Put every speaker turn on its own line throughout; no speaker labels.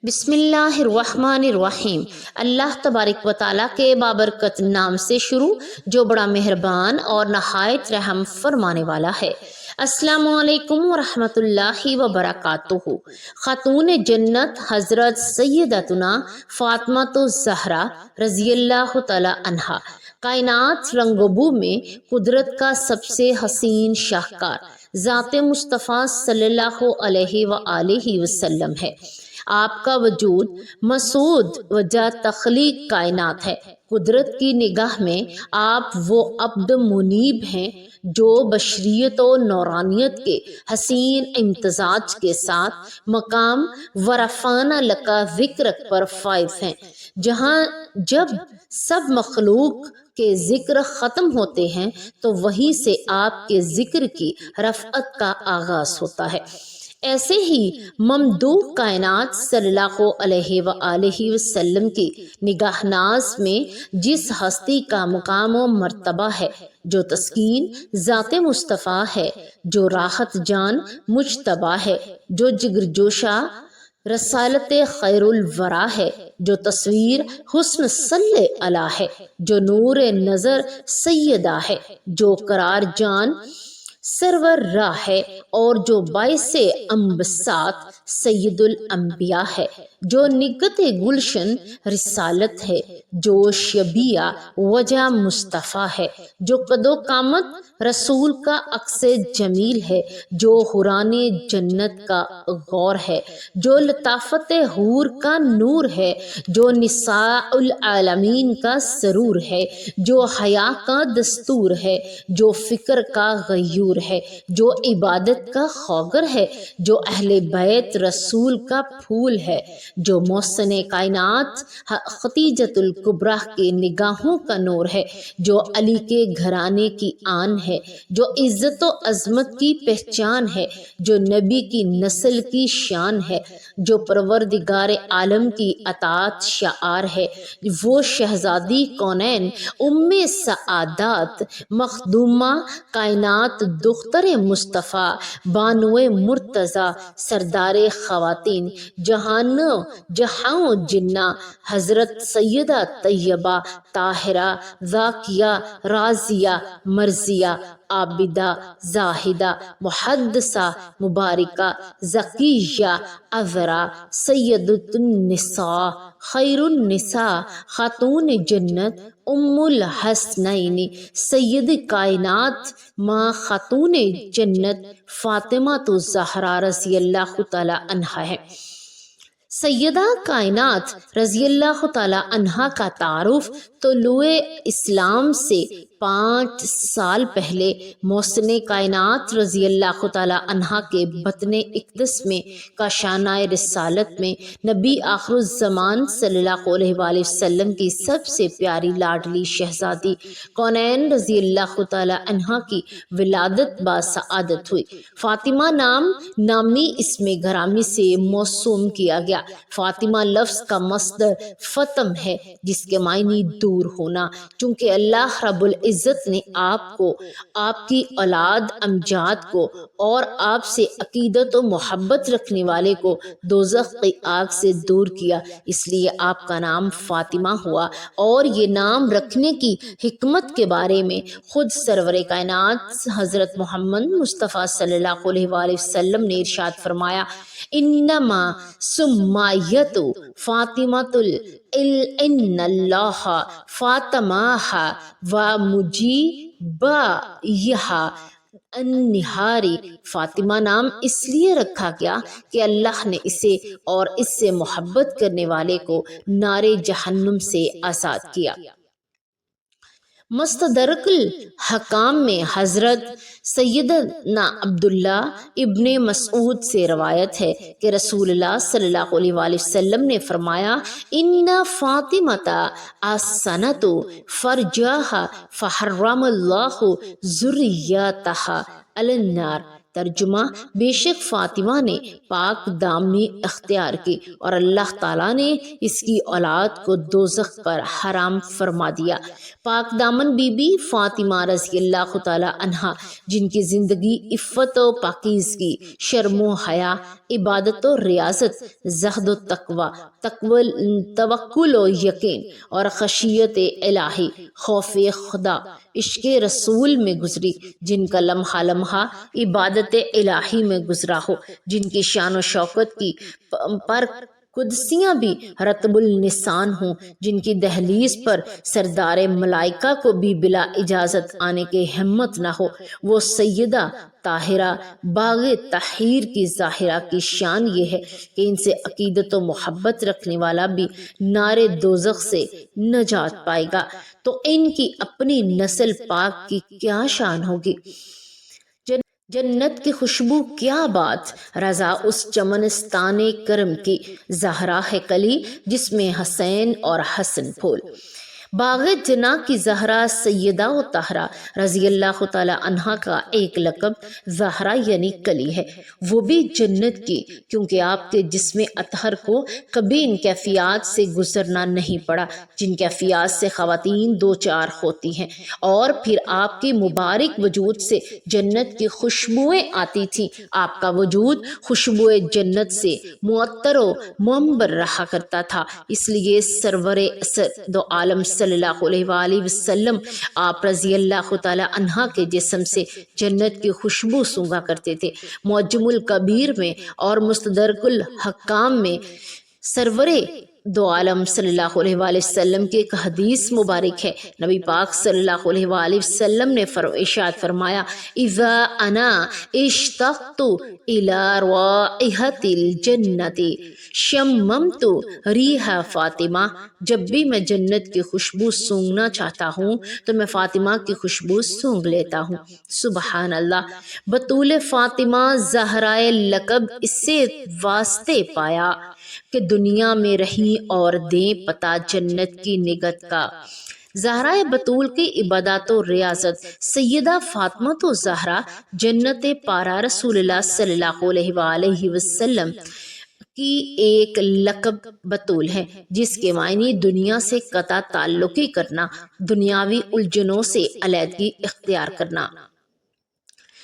بسم اللہ الرحمن الرحیم۔ اللہ تبارک و تعالیٰ کے بابرکت نام سے شروع جو بڑا مہربان اور نہایت رحم فرمانے والا ہے۔ السلام علیکم ورحمۃ اللہ وبرکاتہ۔ خاتون جنت حضرت سیدتنا فاطمہ الزہرا رضی اللہ تعالی عنہا کائنات رنگ و بو میں قدرت کا سب سے حسین شاہکار ذات مصطفیٰ صلی اللہ علیہ وآلہ وسلم ہے۔ آپ کا وجود مسعود وجہ تخلیق کائنات ہے۔ قدرت کی نگاہ میں آپ وہ عبد منیب ہیں جو بشریت و نورانیت کے حسین امتزاج کے ساتھ مقام ورفانہ لکا ذکرک پر فائز ہیں، جہاں جب سب مخلوق کے ذکر ختم ہوتے ہیں تو وہیں سے آپ کے ذکر کی رفعت کا آغاز ہوتا ہے۔ ایسے ہی ممدوح کائنات صلی اللہ علیہ وآلہ وسلم کی نگاہ ناز میں جس ہستی کا مقام و مرتبہ ہے، جو تسکین ذات مصطفیٰ ہے، جو راحت جان مجتبیٰ ہے، جو جگر جوشا رسالت خیر الورا ہے، جو تصویر حسن صلی علی ہے، جو نور نظر سیدہ ہے، جو قرار جان سرور راہ ہے، اور جو باعث انبساط سید الانبیاء ہے، جو نگت گلشن رسالت ہے، جو شبیہ وجہ مصطفیٰ ہے، جو قد و قامت رسول کا عکس جمیل ہے، جو حوران جنت کا غور ہے، جو لطافت حور کا نور ہے، جو نساء العالمین کا سرور ہے، جو حیا کا دستور ہے، جو فکر کا غیور ہے، جو عبادت کا خوگر ہے، جو اہل بیت رسول کا پھول ہے، جو محسن کائنات خدیجۃ الکبریٰ کے نگاہوں کا نور ہے، جو علی کے گھرانے کی آن ہے، جو عزت و عظمت کی پہچان ہے، جو نبی کی نسل کی شان ہے، جو پروردگار عالم کی اطاعت شعار ہے، وہ شہزادی کونین ام سعادات مخدومہ کائنات دختر مصطفیٰ بانو مرتضیٰ سردار خواتین جہاں جنہ حضرت سیدہ طیبہ طاہرہ ذاکیہ راضیہ مرضیہ عابدہ زاہدہ محدثہ مبارکہ ذکیہ عذرا سیدۃ النساء خیر النساء خاتون جنت ام الحسنین سید کائنات ماں خاتون جنت فاطمہ الزہرا رضی اللہ تعالی عنہا ہے۔ سیدہ کائنات رضی اللہ تعالی عنہا کا تعارف طلوع اسلام سے 5 سال پہلے محسن کائنات رضی اللہ تعالی عنہا کے بطن اقدس میں کاشانہ رسالت میں نبی آخر الزمان صلی اللہ علیہ وآلہ وسلم کی سب سے پیاری لاڈلی شہزادی کونین رضی اللہ تعالی عنہا کی ولادت باسعادت ہوئی۔ فاطمہ نامی اسم گرامی سے موسوم کیا گیا۔ فاطمہ لفظ کا مصدر فطم ہے، جس کے معنی دور ہونا، چونکہ اللہ رب العزت نے آپ کو، آپ کی اولاد امجاد کو اور آپ سے عقیدت و محبت رکھنے والے کو دوزخ کی آگ سے دور کیا، اس لیے آپ کا نام فاطمہ ہوا۔ اور یہ نام رکھنے کی حکمت کے بارے میں خود سرور کائنات حضرت محمد مصطفیٰ صلی اللہ علیہ وآلہ وسلم نے ارشاد فرمایا، انما سمیت فاطمۃ ان اللہ فاطمہا و مجیبہ النہاری۔ فاطمہ نام اس لیے رکھا گیا کہ اللہ نے اسے اور اس سے محبت کرنے والے کو نار جہنم سے آزاد کیا۔ مستدرک الحکام میں حضرت سیدنا عبداللہ ابن مسعود سے روایت ہے کہ رسول اللہ صلی اللہ علیہ وآلہ وسلم نے فرمایا، ان فاطمۃ احسنت فرجها فحرم اللہ ذریتها علی النار۔ ترجمہ: بے شک فاطمہ نے پاک دامنی اختیار کی اور اللہ تعالیٰ نے اس کی اولاد کو دوزخ پر حرام فرما دیا۔ پاک دامن بی بی فاطمہ رضی اللہ تعالیٰ عنہا، جن کی زندگی عفت و پاکیزگی، شرم و حیا، عبادت و ریاضت، زہد و تقوی، توکل و یقین اور خشیت الہی، خوف خدا، عشق رسول میں گزری، جن کا لمحہ لمحہ عبادت الہی میں گزرا ہو، جن کی شان و شوکت کی پر قدسیاں بھی رتب النسان ہوں، جن کی دہلیز پر سردار ملائکہ کو بھی بلا اجازت آنے کی ہمت نہ ہو، وہ سیدہ طاہرہ باغ تحریر کی ظاہرہ کی شان یہ ہے کہ ان سے عقیدت و محبت رکھنے والا بھی نار دوزخ سے نجات پائے گا، تو ان کی اپنی نسل پاک کی کیا شان ہوگی۔ جنت کی خوشبو کیا بات، رضا اس چمنستان کرم کی، زہرا ہے کلی جس میں حسین اور حسن پھول۔ باغ جناح کی زہرا سیدہ و طاہرہ رضی اللہ تعالیٰ عنہا کا ایک لقب زہرا یعنی کلی ہے، وہ بھی جنت کی، کیونکہ آپ کے جسم اطہر کو کبھی ان کیفیات سے گزرنا نہیں پڑا جن کیفیات سے خواتین دو چار ہوتی ہیں، اور پھر آپ کے مبارک وجود سے جنت کی خوشبوئیں آتی تھیں۔ آپ کا وجود خوشبوئے جنت سے معطر و منبر رہا کرتا تھا، اس لیے سرور دو عالم صلی اللہ علیہ وآلہ وسلم آپ رضی اللہ تعالیٰ عنہ کے جسم سے جنت کی خوشبو سونگا کرتے تھے۔ معجم الکبیر میں اور مستدرک الحکام میں سرور دو عالم صلی اللہ علیہ وآلہ وسلم کی ایک حدیث مبارک ہے۔ نبی پاک صلی اللہ علیہ وآلہ وسلم نے ارشاد فرمایا: اذا انا اشتقت الى رائحة الجنة شممت ریح فاطمہ، جب بھی میں جنت کی خوشبو سونگنا چاہتا ہوں تو میں فاطمہ کی خوشبو سونگ لیتا ہوں۔ سبحان اللہ۔ بطول فاطمہ زہرائے لقب اس سے واسطے پایا کہ دنیا میں رہی اور دیں پتہ جنت کی نگت کا۔ زہرائے بطول کی عبادت و ریاضت سیدہ فاطمہ تو زہرا جنت پارا رسول اللہ صلی اللہ علیہ وآلہ وسلم کی ایک لقب بطول ہے، جس کے معنی دنیا سے قطع تعلقی کرنا، دنیاوی الجھنوں سے علیحدگی اختیار کرنا۔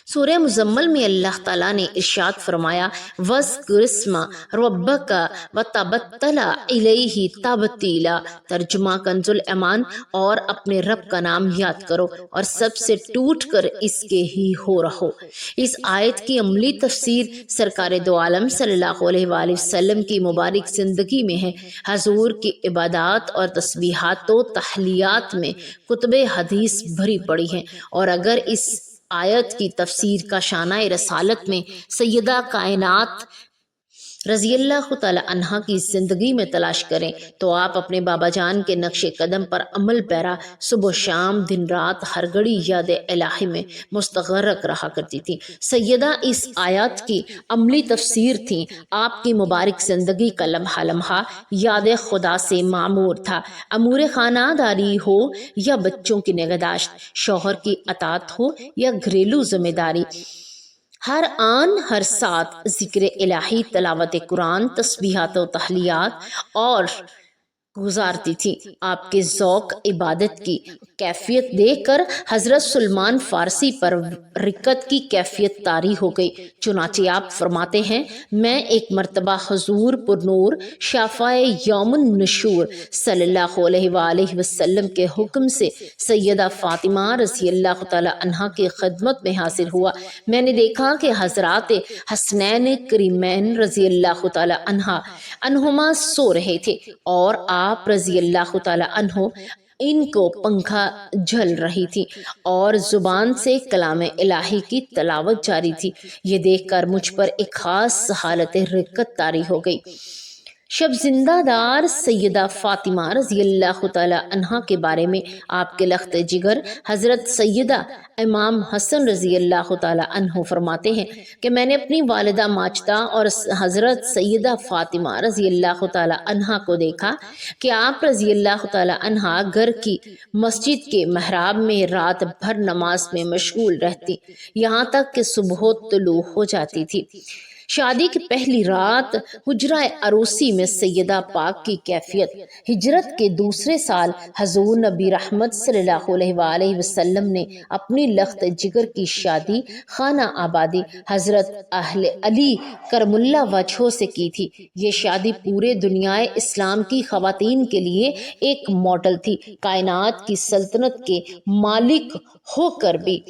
سورہ مزمل میں اللہ تعالیٰ نے ارشاد فرمایا: وَاذْكُرِ اسْمَ رَبِّكَ وَتَبَتَّلْ إِلَيْهِ تَبْتِيلًا۔ ترجمہ کنز الایمان: اور اپنے رب کا نام یاد کرو اور سب سے ٹوٹ کر اس کے ہی ہو رہو۔ اس آیت کی عملی تفسیر سرکار دو عالم صلی اللہ علیہ وآلہ وسلم کی مبارک زندگی میں ہے۔ حضور کی عبادات اور تسبیحات و تحلیات میں کتب حدیث بھری پڑی ہیں، اور اگر اس آیت کی تفسیر کا شانہ رسالت میں سیدہ کائنات رضی اللہ تعالیٰ عنہ کی زندگی میں تلاش کریں تو آپ اپنے بابا جان کے نقش قدم پر عمل پیرا صبح و شام دن رات ہر گھڑی یاد الہی میں مستغرق رہا کرتی تھی۔ سیدہ اس آیات کی عملی تفسیر تھیں۔ آپ کی مبارک زندگی کا لمحہ لمحہ یاد خدا سے معمور تھا، امور خانہ داری ہو یا بچوں کی نگہداشت، شوہر کی اطاعت ہو یا گھریلو ذمہ داری، ہر آن ہر ساتھ ذکر الہی، تلاوت قرآن، تسبیحات و تحلیات اور گزارتی تھی۔ آپ کے ذوق عبادت کی کیفیت دیکھ کر حضرت سلمان فارسی پر رقت کی کیفیت طاری ہو گئی۔ چنانچہ آپ فرماتے ہیں: میں ایک مرتبہ حضور پر نور شفاء یوم النشور صلی اللہ علیہ وآلہ وسلم کے حکم سے سیدہ فاطمہ رضی اللہ تعالیٰ عنہا کی خدمت میں حاضر ہوا۔ میں نے دیکھا کہ حضرات حسنین کریمین رضی اللہ تعالیٰ عنہما سو رہے تھے، اور آپ رضی اللہ تعالیٰ عنہ ان کو پنکھا جھل رہی تھی اور زبان سے کلام الہی کی تلاوت جاری تھی۔ یہ دیکھ کر مجھ پر ایک خاص حالت رقت طاری ہو گئی۔ شب زندہ دار سیدہ فاطمہ رضی اللہ تعالی عنہا کے بارے میں آپ کے لخت جگر حضرت سیدہ امام حسن رضی اللہ تعالی عنہ فرماتے ہیں کہ میں نے اپنی والدہ ماجدہ اور حضرت سیدہ فاطمہ رضی اللہ تعالی عنہا کو دیکھا کہ آپ رضی اللہ تعالی عنہا گھر کی مسجد کے محراب میں رات بھر نماز میں مشغول رہتی، یہاں تک کہ صبح طلوع ہو جاتی تھی۔ شادی کی پہلی رات حجرہ عروسی میں سیدہ پاک کی کیفیت، ہجرت کے دوسرے سال حضور نبی رحمت صلی اللہ علیہ وآلہ وسلم نے اپنی لخت جگر کی شادی خانہ آبادی حضرت اہل علی کرم اللہ وجہہ سے کی تھی۔ یہ شادی پورے دنیائے اسلام کی خواتین کے لیے ایک ماڈل تھی۔ کائنات کی سلطنت کے مالک ہو کر بھی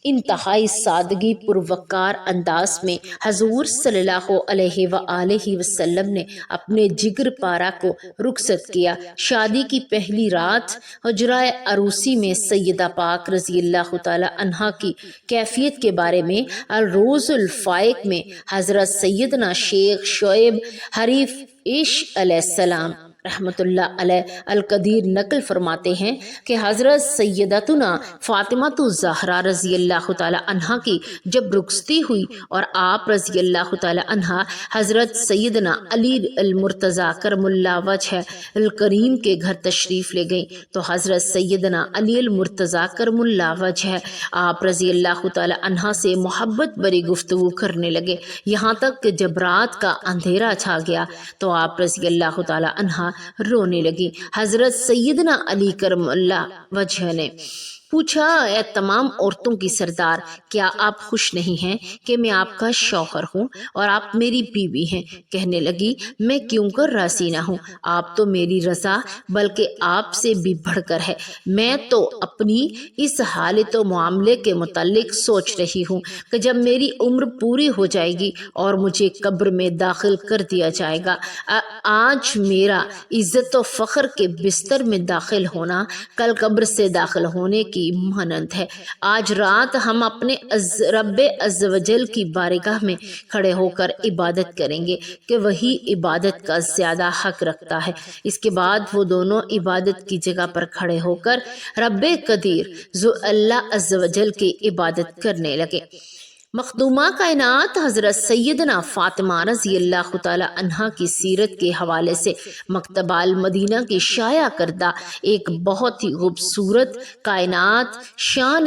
انتہائی سادگی پروقار انداز میں حضور صلی اللہ علیہ وآلہ وسلم نے اپنے جگر پارا کو رخصت کیا۔ شادی کی پہلی رات حجرہ عروسی میں سیدہ پاک رضی اللہ تعالی عنہا کی کیفیت کے بارے میں الروز الفائق میں حضرت سیدنا شیخ شعیب حریف عشق علیہ السلام رحمۃ اللہ علیہ القدیر نقل فرماتے ہیں کہ حضرت سیدتنا فاطمہ الزہرا رضی اللہ تعالی عنہا کی جب رخصتی ہوئی اور آپ رضی اللہ تعالی عنہا حضرت سیدنا علی المرتضیٰ کرم اللہ وجہ الکریم کے گھر تشریف لے گئیں تو حضرت سیدنا علی المرتضیٰ کرم اللہ وجہ آپ رضی اللہ تعالی عنہا سے محبت بری گفتگو کرنے لگے، یہاں تک کہ جب رات کا اندھیرا چھا گیا تو آپ رضی اللہ تعالی عنہا رونے لگی۔ حضرت سیدنا علی کرم اللہ وجہ نے پوچھا، اے تمام عورتوں کی سردار، کیا آپ خوش نہیں ہیں کہ میں آپ کا شوہر ہوں اور آپ میری بیوی ہیں؟ کہنے لگی، میں کیوں کر راضی نہ ہوں، آپ تو میری رضا بلکہ آپ سے بھی بڑھ کر ہے۔ میں تو اپنی اس حالت و معاملے کے متعلق سوچ رہی ہوں کہ جب میری عمر پوری ہو جائے گی اور مجھے قبر میں داخل کر دیا جائے گا، آج میرا عزت و فخر کے بستر میں داخل ہونا کل قبر سے داخل ہونے کی مانند ہے۔ آج رات ہم اپنے رب عز و جل کی بارگاہ میں کھڑے ہو کر عبادت کریں گے کہ وہی عبادت کا زیادہ حق رکھتا ہے۔ اس کے بعد وہ دونوں عبادت کی جگہ پر کھڑے ہو کر رب قدیر ذو اللہ عز و جل کی عبادت کرنے لگے۔ مخدومہ کائنات حضرت سیدنا فاطمہ رضی اللہ تعالی عنہا کی سیرت کے حوالے سے مکتبہ المدینہ کی شائع کردہ ایک بہت ہی خوبصورت کائنات شان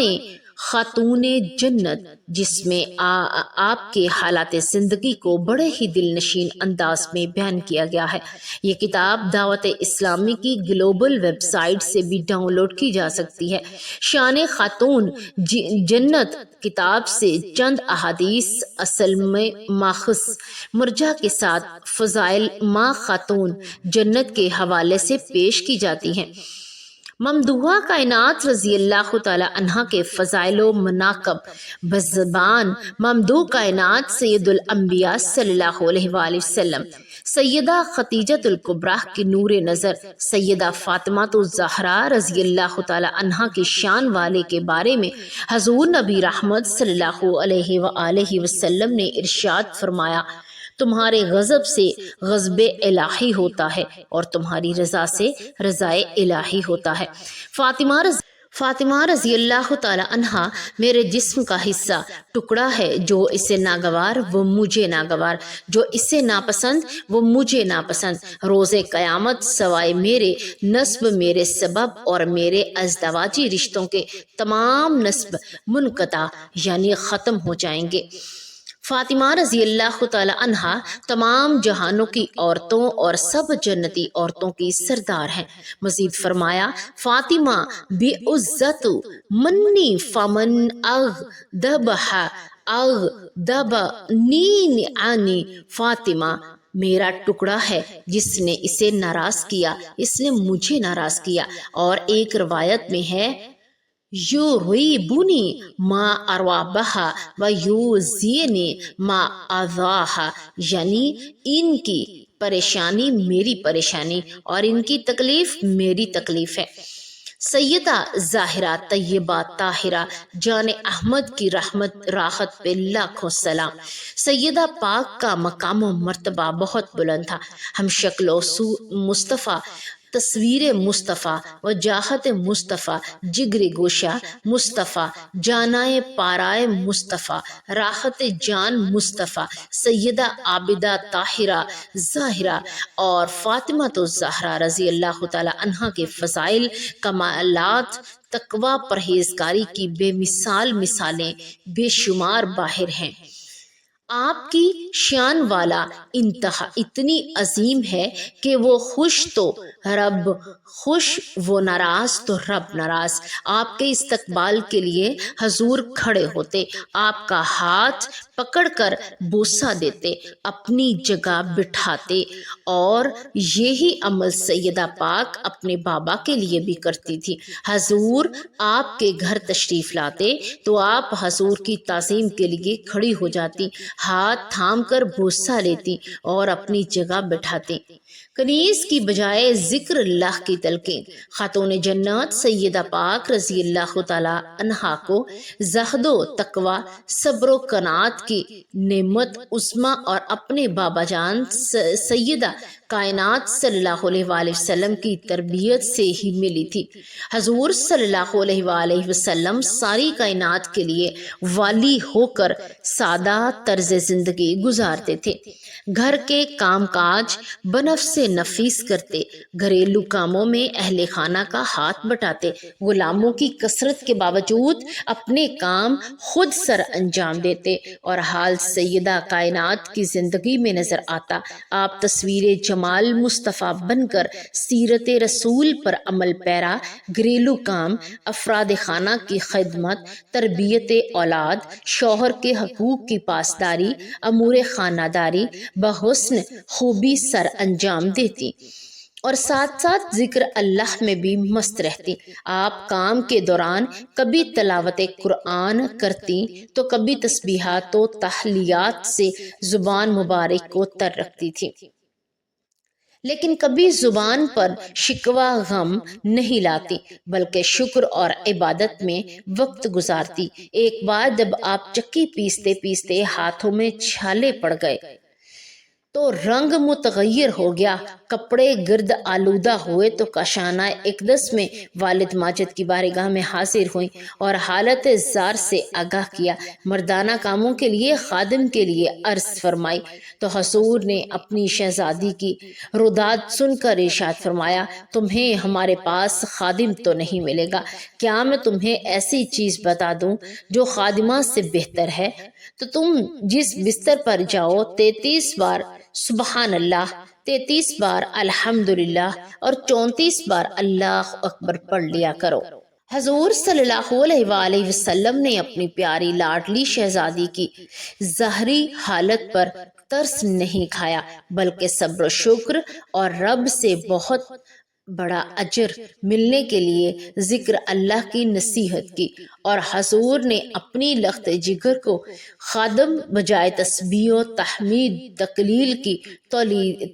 خاتون جنت، جس میں آپ کے حالات زندگی کو بڑے ہی دل نشین انداز میں بیان کیا گیا ہے۔ یہ کتاب دعوت اسلامی کی گلوبل ویب سائٹ سے بھی ڈاؤن لوڈ کی جا سکتی ہے۔ شان خاتون جنت کتاب سے چند احادیث اصل میں ماخذ مرجع کے ساتھ فضائل ماں خاتون جنت کے حوالے سے پیش کی جاتی ہیں۔ ممدوحہ کائنات رضی اللہ تعالی عنہا کے فضائل و مناقب بزبان ممدوح کائنات سید الانبیاء صلی اللہ علیہ وآلہ وسلم سیدہ خدیجۃ الکبریٰ کی نور نظر سیدہ فاطمہ الزہرا رضی اللہ تعالی عنہا کی شان والے کے بارے میں حضور نبی رحمت صلی اللہ علیہ وآلہ وسلم نے ارشاد فرمایا، تمہارے غضب سے غضب الہی ہوتا ہے اور تمہاری رضا سے رضا الہی ہوتا ہے۔ فاطمہ رضی اللہ تعالی عنہا میرے جسم کا حصہ، ٹکڑا ہے، جو اسے ناگوار وہ مجھے ناگوار، جو اسے ناپسند وہ مجھے ناپسند۔ روز قیامت سوائے میرے نسب، میرے سبب اور میرے ازدواجی رشتوں کے تمام نسب منقطع یعنی ختم ہو جائیں گے۔ فاطمہ رضی اللہ تعالی عنہا تمام جہانوں کی عورتوں اور سب جنتی عورتوں کی سردار ہیں۔ مزید فرمایا، فاطمہ بعزت منی فمن اغضبها اغضبنی عنی، فاطمہ میرا ٹکڑا ہے، جس نے اسے ناراض کیا اس نے مجھے ناراض کیا۔ اور ایک روایت میں ہے، یُریبُنی ما اروابہا ویوزینی ما اذاہا، یعنی ان کی پریشانی میری پریشانی اور ان کی تکلیف میری تکلیف ہے۔ سیدہ ظاہرہ طیبہ طاہرہ جان احمد کی رحمت راحت پہ لاکھوں سلام۔ سیدہ پاک کا مقام و مرتبہ بہت بلند تھا۔ ہم شکل و مصطفیٰ، تصویر مصطفیٰ، وجاہت مصطفیٰ، جگر گوشہ مصطفیٰ، جانائے پارائے مصطفیٰ، راحت جان مصطفیٰ، سیدہ عابدہ طاہرہ ظاہرہ اور فاطمہ الزہرا رضی اللہ تعالی عنہا کے فضائل، کمالات، تقوی، پرہیزگاری کی بے مثال مثالیں بے شمار باہر ہیں۔ آپ کی شان والا انتہا اتنی عظیم ہے کہ وہ خوش تو رب خوش، وہ ناراض تو رب ناراض۔ آپ کے استقبال کے لیے حضور کھڑے ہوتے، آپ کا ہاتھ پکڑ کر بوسہ دیتے، اپنی جگہ بٹھاتے، اور یہی عمل سیدہ پاک اپنے بابا کے لیے بھی کرتی تھی۔ حضور آپ کے گھر تشریف لاتے تو آپ حضور کی تعظیم کے لیے کھڑی ہو جاتی، ہاتھ تھام کر بوسہ لیتی اور اپنی جگہ بٹھاتی۔ کنیز کی بجائے ذکر اللہ کی تلقین۔ خاتون جنت سیدہ پاک رضی اللہ تعالی عنہا کو زہد و تقوی، صبر و قناعت کی نعمت عظمیٰ اور اپنے بابا جان سیدہ کائنات صلی اللہ علیہ وآلہ وسلم کی تربیت سے ہی ملی تھی۔ حضور صلی اللہ علیہ وآلہ وسلم ساری کائنات کے لیے والی ہو کر سادہ طرز زندگی گزارتے تھے۔ گھر کے کام کاج بنفس نفیس کرتے، گھریلو کاموں میں اہل خانہ کا ہاتھ بٹاتے، غلاموں کی کثرت کے باوجود اپنے کام خود سر انجام دیتے، اور حال سیدہ کائنات کی زندگی میں نظر آتا۔ آپ تصویر جمال مصطفیٰ بن کر سیرت رسول پر عمل پیرا، گھریلو کام، افراد خانہ کی خدمت، تربیت اولاد، شوہر کے حقوق کی پاسداری، امور خانہ داری بحسن خوبی سر انجام دیتی، اور ساتھ ساتھ ذکر اللہ میں بھی مست رہتی۔ آپ کام کے دوران کبھی تلاوت قرآن کرتی تو کبھی تسبیحات و تحلیات سے زبان مبارک کو تر رکھتی تھی، لیکن کبھی زبان پر شکوہ غم نہیں لاتی، بلکہ شکر اور عبادت میں وقت گزارتی۔ ایک بار جب آپ چکی پیستے پیستے ہاتھوں میں چھالے پڑ گئے تو رنگ متغیر ہو گیا، کپڑے گرد آلودہ ہوئے تو کاشانہ اقدس میں والد ماجد کی بارگاہ میں حاضر ہوئیں اور حالت زار سے آگاہ کیا، مردانہ کاموں کے لیے خادم کے لیے عرض فرمائی تو حضور نے اپنی شہزادی کی روداد سن کر ارشاد فرمایا، تمہیں ہمارے پاس خادم تو نہیں ملے گا، کیا میں تمہیں ایسی چیز بتا دوں جو خادمہ سے بہتر ہے؟ تو تم جس بستر پر جاؤ 33 بار سبحان اللہ، 33 بار الحمدللہ اور 34 بار اللہ اکبر پڑھ لیا کرو۔ حضور صلی اللہ علیہ وآلہ وسلم نے اپنی پیاری لاڈلی شہزادی کی ظاہری حالت پر ترس نہیں کھایا، بلکہ صبر و شکر اور رب سے بہت بڑا اجر ملنے کے لیے ذکر اللہ کی نصیحت کی، اور حضور نے اپنی لخت جگر کو خادم بجائے تسبیح و تحمید تقلیل کی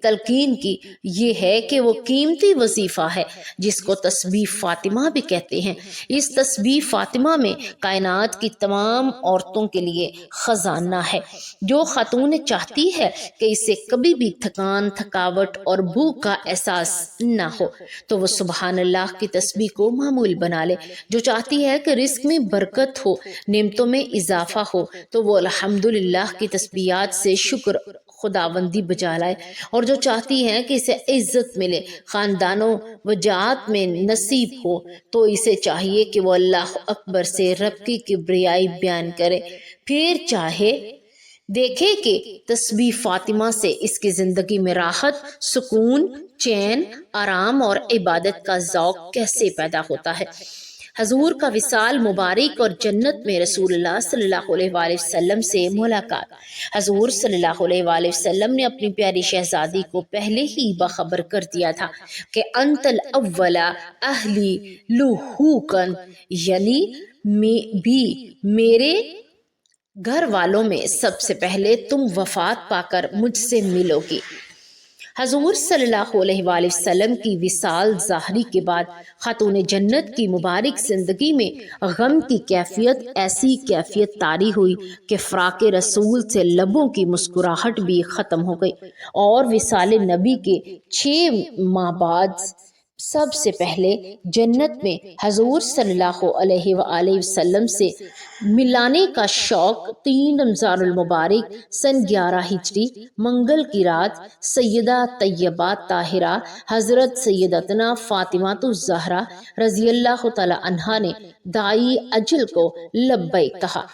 تلقین کی۔ یہ ہے کہ وہ قیمتی وظیفہ ہے جس کو تسبیح فاطمہ بھی کہتے ہیں۔ اس تسبیح فاطمہ میں کائنات کی تمام عورتوں کے لیے خزانہ ہے۔ جو خاتون چاہتی ہے کہ اسے کبھی بھی تھکان، تھکاوٹ اور بھوک کا احساس نہ ہو تو وہ سبحان اللہ کی تسبیح کو معمول بنا لے۔ جو چاہتی ہے کہ رزق میں برکت ہو، نعمتوں میں اضافہ ہو، تو وہ الحمدللہ کی تسبیحات سے شکر خداوندی بجا لائے، اور جو چاہتی ہے کہ اسے عزت ملے، خاندانوں وجاہت میں نصیب ہو، تو اسے چاہیے کہ وہ اللہ اکبر سے رب کی کبریائی بیان کرے، پھر چاہے دیکھے کہ تسبیح فاطمہ سے اس کی زندگی میں راحت، سکون، چین، آرام اور عبادت کا ذوق کیسے پیدا ہوتا ہے۔ حضور کا وصال مبارک اور جنت میں رسول اللہ صلی اللہ علیہ وآلہ وسلم سے ملاقات۔ حضور صلی اللہ علیہ وآلہ وسلم نے اپنی پیاری شہزادی کو پہلے ہی باخبر کر دیا تھا کہ انت الاول اہلی لحوقاً، یعنی میرے گھر والوں میں سب سے پہلے تم وفات پا کر مجھ سے ملو گی۔ حضور صلی اللہ علیہ وآلہ وسلم کی وصال ظاہری کے بعد خاتون جنت کی مبارک زندگی میں غم کی کیفیت ایسی کیفیت طاری ہوئی کہ فراق رسول سے لبوں کی مسکراہٹ بھی ختم ہو گئی، اور وصال نبی کے 6 ماہ بعد سب سے پہلے جنت میں حضور صلی اللہ علیہ وآلہ وسلم سے ملانے کا شوق 3 رمضان المبارک سن 11 ہجری منگل کی رات سیدہ طیبہ طاہرہ حضرت سیدتنا فاطمہ الزہرا رضی اللہ تعالی عنہا نے دائی اجل کو لبیک کہا۔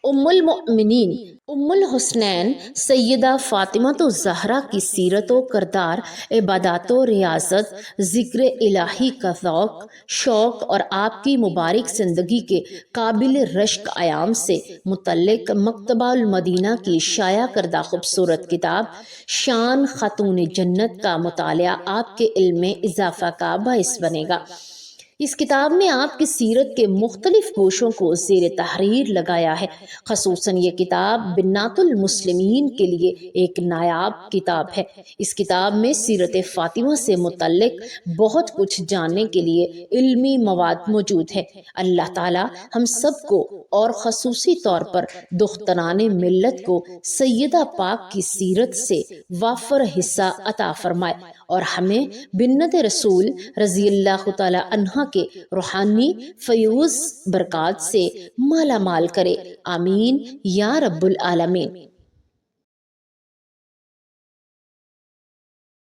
ام المؤمنین ام الحسنین سیدہ فاطمہ الزہرا کی سیرت و کردار، عبادات و ریاضت، ذکر الہی کا ذوق شوق اور آپ کی مبارک زندگی کے قابل رشک ایام سے متعلق مکتبہ المدینہ کی شائع کردہ خوبصورت کتاب شان خاتون جنت کا مطالعہ آپ کے علم میں اضافہ کا باعث بنے گا۔ اس کتاب میں آپ کی سیرت کے مختلف گوشوں کو زیر تحریر لگایا ہے۔ خصوصاً یہ کتاب بنات المسلمین کے لیے ایک نایاب کتاب ہے۔ اس کتاب میں سیرت فاطمہ سے متعلق بہت کچھ جاننے کے لیے علمی مواد موجود ہے۔ اللہ تعالی ہم سب کو اور خصوصی طور پر دختران ملت کو سیدہ پاک کی سیرت سے وافر حصہ عطا فرمائے اور ہمیں بنت رسول رضی اللہ تعالی عنہ کے روحانی فیوز برکات سے مالا مال کرے، آمین یا رب العالمین۔